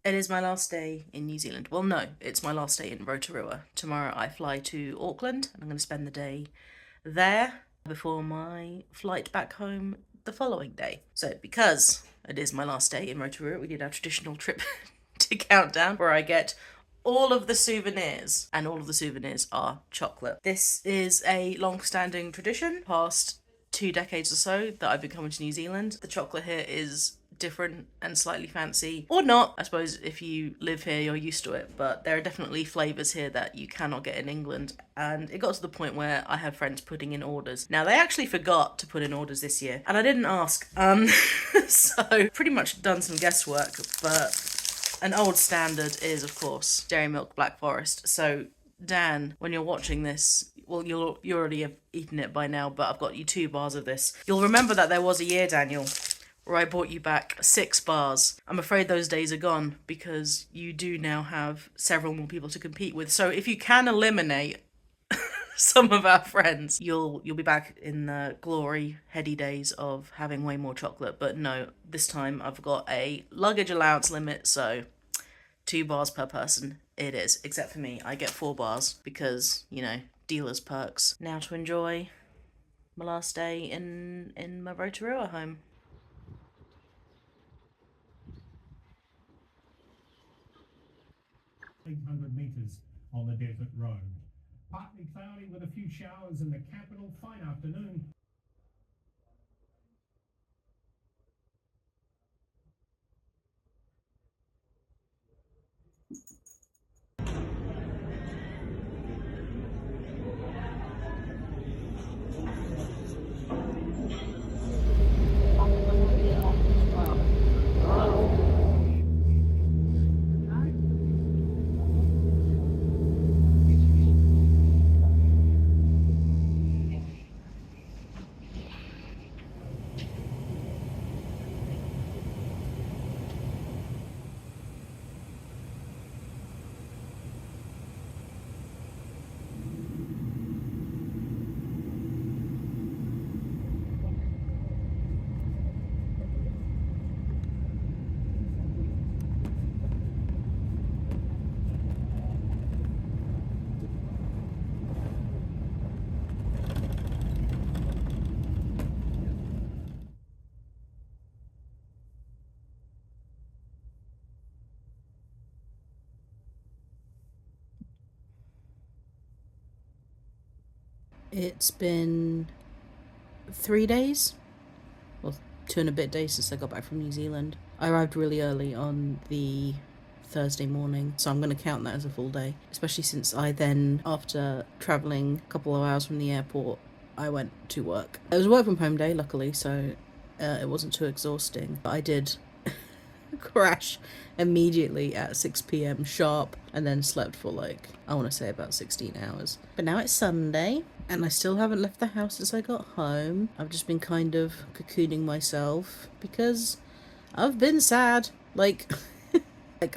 It is my last day in New Zealand. Well, no, it's my last day in Rotorua. Tomorrow I fly to Auckland and I'm going to spend the day there before my flight back home the following day. So because it is my last day in Rotorua, we did our traditional trip to Countdown where I get all of the souvenirs, and all of the souvenirs are chocolate. This is a long-standing tradition, past 2 decades or so, that I've been coming to New Zealand. The chocolate here is different and slightly fancy, or not. I suppose if you live here you're used to it, but there are definitely flavours here that you cannot get in England, and it got to the point where I have friends putting in orders. Now, they actually forgot to put in orders this year and I didn't ask, so pretty much done some guesswork, but an old standard is, of course, Dairy Milk Black Forest. So Dan, when you're watching this, well, you already have eaten it by now, but I've got you 2 bars of this. You'll remember that there was a year, Daniel, where I bought you back 6 bars. I'm afraid those days are gone because you do now have several more people to compete with. So if you can eliminate some of our friends, you'll be back in the glory heady days of having way more chocolate. But no, this time I've got a luggage allowance limit, so 2 bars per person it is. Except for me, I get 4 bars because, you know, dealer's perks. Now to enjoy my last day in my Rotorua home. 800 metres on the desert road. Partly cloudy with a few showers in the capital. Fine afternoon. It's been 3 days, well, 2 and a bit days since I got back from New Zealand. I arrived really early on the Thursday morning, so I'm going to count that as a full day, especially since I then, after travelling a couple of hours from the airport, I went to work. It was a work from home day, luckily, so it wasn't too exhausting, but I did crash immediately at 6 p.m. sharp and then slept for like, I want to say about 16 hours. But now it's Sunday and I still haven't left the house since I got home. I've just been kind of cocooning myself because I've been sad. Like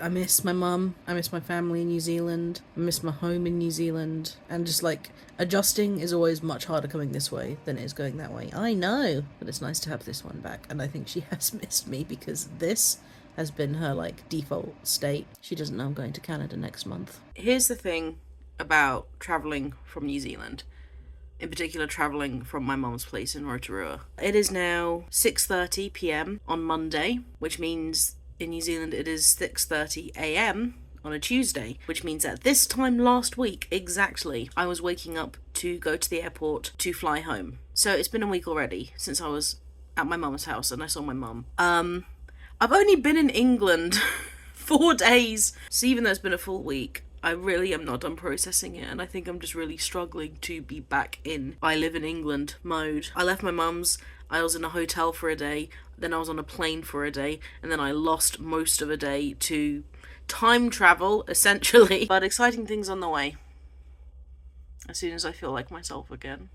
I miss my mum, I miss my family in New Zealand, I miss my home in New Zealand, and just like adjusting is always much harder coming this way than it is going that way. I know, but it's nice to have this one back, and I think she has missed me because this has been her like default state. She doesn't know I'm going to Canada next month. Here's the thing about travelling from New Zealand, in particular travelling from my mum's place in Rotorua. It is now 6:30 p.m. on Monday, which means in New Zealand it is 6:30 a.m. on a Tuesday, which means at this time last week exactly I was waking up to go to the airport to fly home. So it's been a week already since I was at my mum's house and I saw my mum. I've only been in England 4 days, so even though it's been a full week, I really am not done processing it, and I think I'm just really struggling to be back in I live in England mode. I left my mum's, I was in a hotel for a day, then I was on a plane for a day, and then I lost most of a day to time travel, essentially. But exciting things on the way, as soon as I feel like myself again.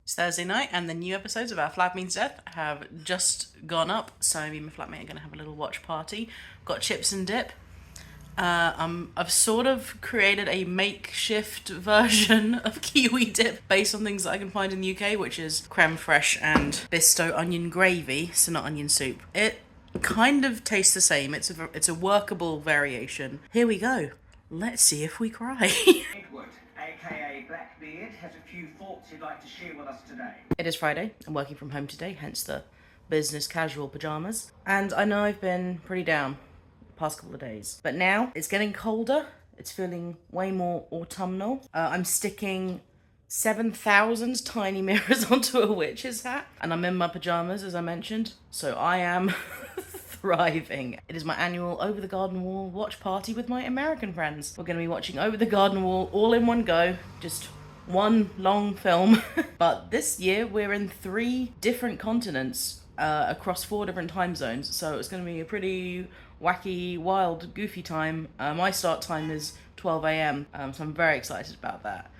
It's Thursday night and the new episodes of Our Flat Means Death have just gone up, so me and my flatmate are going to have a little watch party. Got chips and dip. I've sort of created a makeshift version of kiwi dip based on things that I can find in the UK, which is creme fraiche and Bisto onion gravy, so not onion soup. It kind of tastes the same. It's a workable variation. Here we go. Let's see if we cry. Edward, aka Blackbeard, has a few thoughts he'd like to share with us today. It is Friday. I'm working from home today, hence the business casual pajamas. And I know I've been pretty down the past couple of days, but now it's getting colder. It's feeling way more autumnal. I'm sticking 7,000 tiny mirrors onto a witch's hat, and I'm in my pajamas, as I mentioned, so I am thriving. It is my annual Over the Garden Wall watch party with my American friends. We're going to be watching Over the Garden Wall all in one go, just one long film. But this year we're in 3 different continents across 4 different time zones, so it's going to be a pretty wacky, wild, goofy time. My start time is 12 a.m, so I'm very excited about that.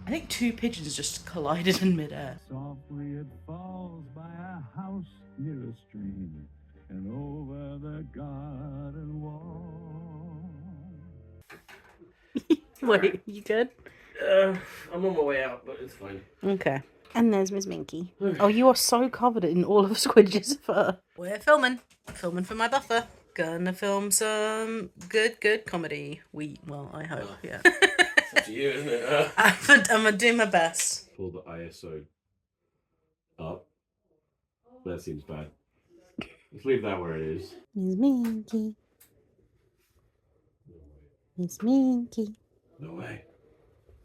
I think 2 pigeons just collided in midair. Softly it falls by a house near a stream and over the garden wall. Wait, you good? I'm on my way out, but it's fine. Okay. And there's Miss Minky. Oh, you are so covered in all of Squidge's fur. We're filming. Filming for my buffer. Gonna film some good comedy. Well, I hope, yeah. It's up to you, isn't it? I'm gonna do my best. Pull the ISO up. That seems bad. Let's leave that where it is. Miss Minky. Miss Minky. No way.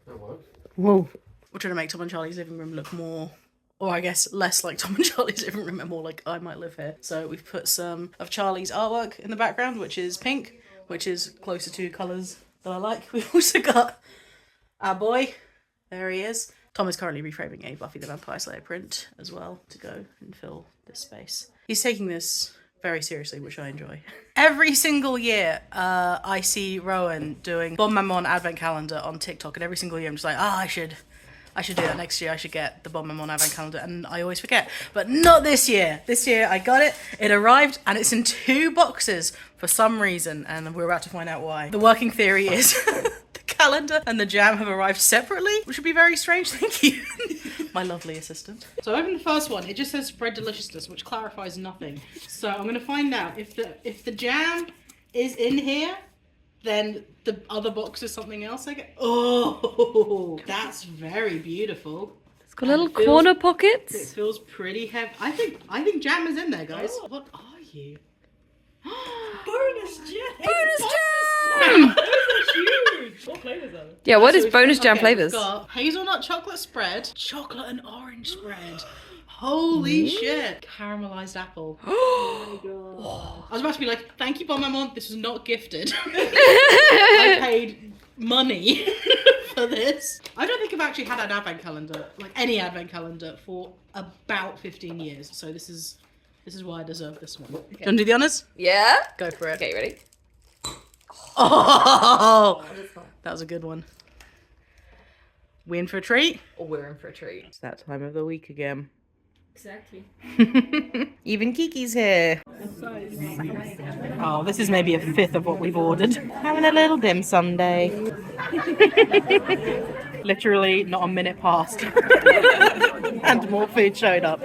That works. Whoa. We're trying to make Tom and Charlie's living room look more, or I guess less like Tom and Charlie's living room and more like I might live here. So we've put some of Charlie's artwork in the background, which is pink, which is closer to colours that I like. We've also got our boy. There he is. Tom is currently reframing a Buffy the Vampire Slayer print as well to go and fill this space. He's taking this very seriously, which I enjoy. Every single year, I see Rowan doing Bon Mammon advent calendar on TikTok, and every single year I'm just like, I should do that next year. I should get the Bon Mammon advent calendar, and I always forget. But not this year. This year I got it. It arrived, and it's in 2 boxes for some reason, and we're about to find out why. The working theory is the calendar and the jam have arrived separately, which would be very strange. Thank you. My lovely assistant. So I opened the first one. It just says spread deliciousness, which clarifies nothing. So I'm going to find out if the jam is in here, then the other box is something else. I get. Oh, that's very beautiful. It's got little corner pockets. It feels pretty heavy. I think jam is in there, guys. Oh. What are you? Bonus jam! Bonus jam! Huge. What flavours are there? Yeah, what is bonus jam flavours? We've got hazelnut chocolate spread, chocolate and orange spread. Holy shit. Caramelized apple. Oh my god. I was about to be like, thank you, Bon Mammon. This was not gifted. I paid money for this. I don't think I've actually had an advent calendar, like any advent calendar, for about 15 years. So this is why I deserve this one. Okay. Do you want to do the honours? Yeah. Go for it. Okay, ready? Oh, that was a good one. We in for a treat? Or we're in for a treat. It's that time of the week again. Exactly. Even Kiki's here. Oh, this is maybe a 5th of what we've ordered. Having a little dim sum day. Literally not a minute passed. And more food showed up.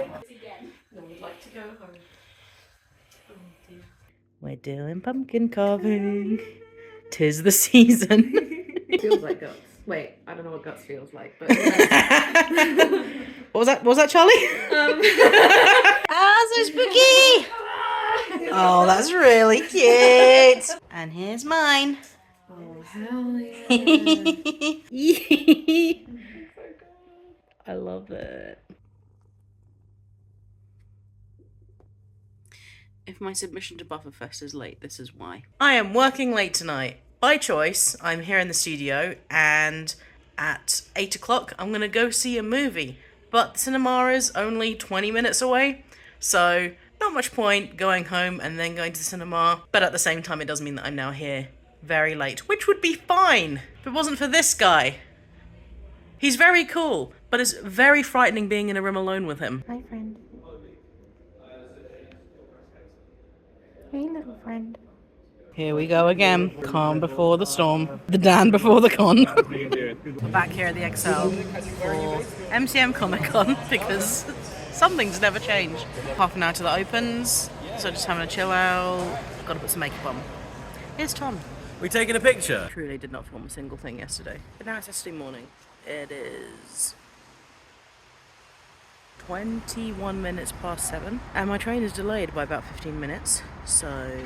We're doing pumpkin carving. 'Tis the season. It feels like guts. Wait, I don't know what guts feels like, but What was that, Charlie? So spooky! Oh, that's really cute. And here's mine. oh hell yeah. I love it. If my submission to Bufferfest is late, this is why. I am working late tonight. By choice, I'm here in the studio, and at 8 o'clock, I'm going to go see a movie. But the cinema is only 20 minutes away, so not much point going home and then going to the cinema. But at the same time, it does mean that I'm now here very late, which would be fine if it wasn't for this guy. He's very cool, but it's very frightening being in a room alone with him. Hi, friend. Hey, little friend. Here we go again. Calm before the storm. The Dan before the con. We're back here at the XL for MCM Comic Con because Some things never change. Half an hour till it opens, so just having a chill out. Gotta put some makeup on. Here's Tom. We taking a picture? Truly did not film a single thing yesterday. But now it's yesterday morning. It is 21 minutes past 7. And my train is delayed by about 15 minutes. So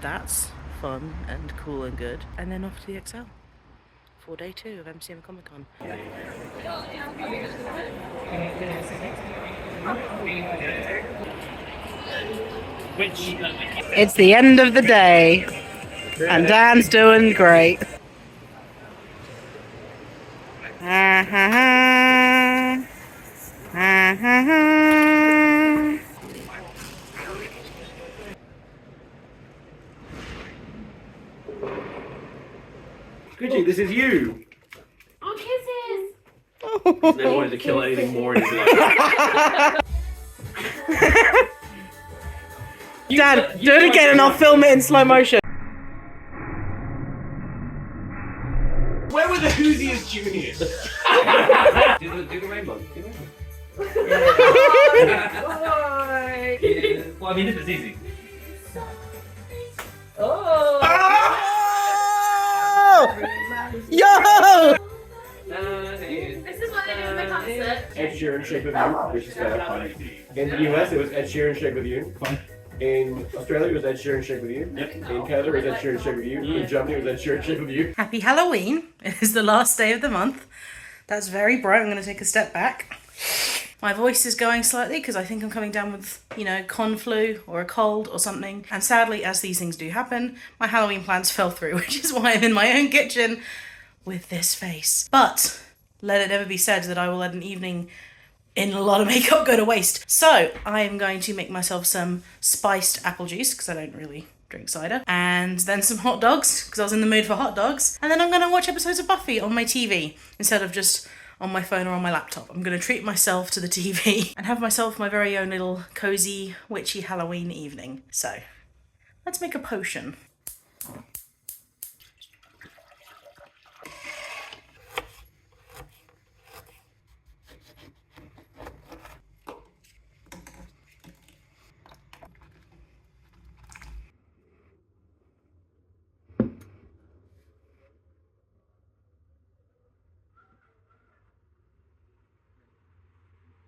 that's fun and cool and good. And then off to the XL for day 2 of MCM Comic Con. It's the end of the day, and Dan's doing great. Squidge, this is you. Oh, kisses! He's never wanted to kill anything more in his life. Dad, do it again and I'll film it in slow motion. Where were the Hoosiers Juniors? do the rainbow. Do the rainbow. Well, I mean, this is easy. Oh! Yo! This is what they do in the concert. Ed Sheeran, Shape of You, which is fair. In the US, it was Ed Sheeran, Shape of You. Fun. In Australia, it was Ed Sheeran, Shape of You. Yep. In Canada, it was Ed Sheeran, Shape of You. In Germany, it was Ed Sheeran, Shape of You. Happy Halloween. It is the last day of the month. That's very bright. I'm going to take a step back. My voice is going slightly because I think I'm coming down with, you know, con flu or a cold or something. And sadly, as these things do happen, my Halloween plans fell through, which is why I'm in my own kitchen with this face. But let it never be said that I will let an evening in a lot of makeup go to waste. So I am going to make myself some spiced apple juice because I don't really drink cider, and then some hot dogs because I was in the mood for hot dogs, and then I'm going to watch episodes of Buffy on my TV instead of just on my phone or on my laptop. I'm going to treat myself to the TV and have myself my very own little cozy witchy Halloween evening. So let's make a potion.